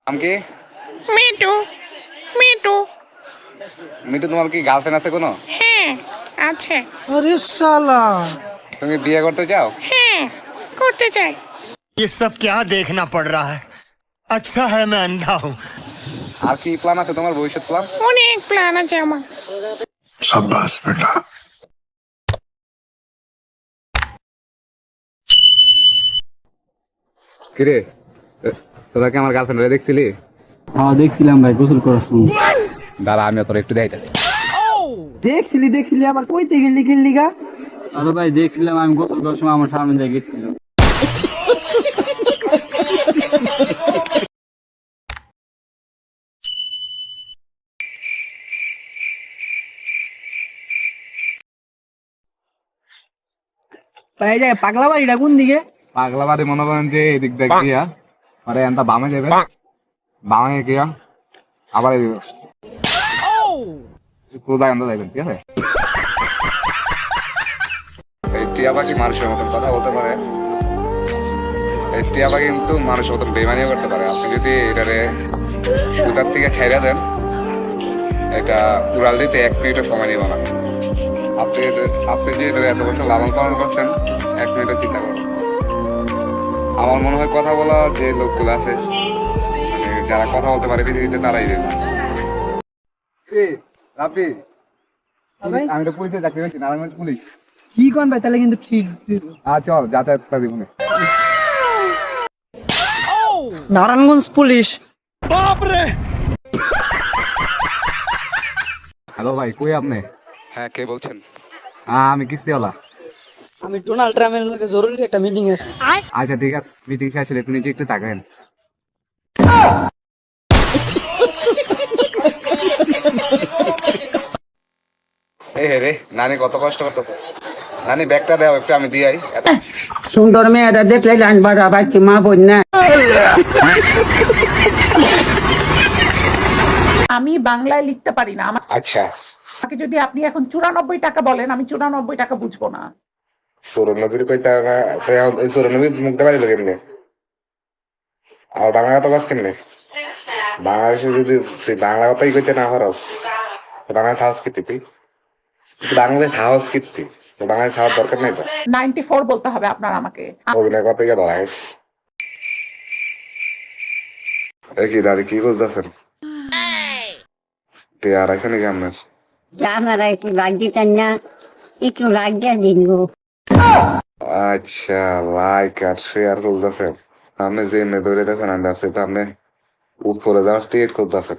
নাম কি? Me too. Me too. Me too, তোমার কি গার্লফ্রেন্ড আছে কোনো? হ্যাঁ, আছে। अरे साला। তুমি বিয়ে করতে চাও? হ্যাঁ, করতে চাই। ये सब क्या देखना पड़ रहा है। अच्छा है मैं अंधा हूँ। আর কি প্ল্যান আছে তোমার, ভবিষ্যৎ প্ল্যান? অনেক প্ল্যান আছে আমার। शाबाश बेटा। কিরে, তোরা কি আমার গার্লফ্রেন্ড দেখছিলি? হ্যাঁ দেখছিলাম ভাই গোসল করার সময়। দাঁড়া, আমি তোর একটু দেখাইতেছি। দেখছিলি আবার কইতে গেলি গা? আরে ভাই দেখছিলাম আমি গোসল করার সময় আমার সামনে দিয়ে গেছিল। তাই এই জায়গায় পাগলা বাড়িটা কোন দিকে? পাগলা বাড়ি মনে করেন যে এদিক দেখ দিয়া, আরে এনটা বামে যাবে, বামে গিয়া আবার এদিকে কোথায় আনতে যাবেন, ঠিক আছে? এই টিয়া পাখি মানুষের মতন কথা বলতে পারে। এই টিয়া পাখি কিন্তু মানুষের মতন বেমানিও করতে পারে। আপনি যদি এটারে সুতার থেকে ছেড়ে দেন, এটা উড়াল দিতে 1 মিনিটও সময় নিব না। আপনি যে এটা এত বছর লালন পালন করছেন, 1 মিনিটও চিন্তা করুন। আমার মনে হয় কথা বলা যে লোকগুলো আছে, মানে যারা কথা বলতে পারে পৃথিবীতে, তারাই দেবে। রাফি, আমি তো পুলিশে চাকরি করছি, নারায়ণগঞ্জ পুলিশ। কি কোন ভাই তাহলে কিন্তু ঠিক। চল যাতায়াত দিব। নারায়ণগঞ্জ পুলিশ। হ্যালো ভাই, কই আপনি? হ্যাঁ, কে বলছেন? আমি কিস্তিওয়ালা। আমি ডোনাল্ড ট্রাম্পের লগে জরুরি একটা মিটিং আছে। আচ্ছা ঠিক আছে, মিটিং শেষ হলে আপনি একটু তাকাবেন। এই রে নানি কত কষ্ট করতে। নানি ব্যাগটা দাও একটু, আমি দিয়ে আই। সুন্দর মেয়েরা দেখলে লাইন বাড়া বাচ্চা মা বোন না। আমি বাংলায় লিখতে পারি না। আচ্ছা, আমাকে যদি আপনি এখন 94 টাকা বলেন, আমি 94 টাকা বুঝবো না। 94 কইতা না, 94 মুখতে পারিল কেমনে? আর বাংলা কথা বাস কেমনে? বাংলাদেশে যদি তুই বাংলা কথাই কইতে না পারস, বাংলা থাকস কি তুই? বাংলাদেশ থাকস কি তুই? বাংলাদেশ থাকার দরকার নাই তো। 94 বলতে হবে আপনার আমাকে। অভিনয় করতে গিয়ে ধরাইস। কি দাদি কি খুঁজতেছেন? আর আইসে নাকি আপনার? আপনারা একটু লাগ দিতেন না, একটু লাগ দিয়ে দিন গো। আচ্ছা, লাইক আর শেয়ার খুঁজতেছেন। আপনি যে এমনি দৌড়াইতেছেন, আমি ভাবছি তো আপনি উপরে যাওয়ার টিকিট খুঁজতেছেন।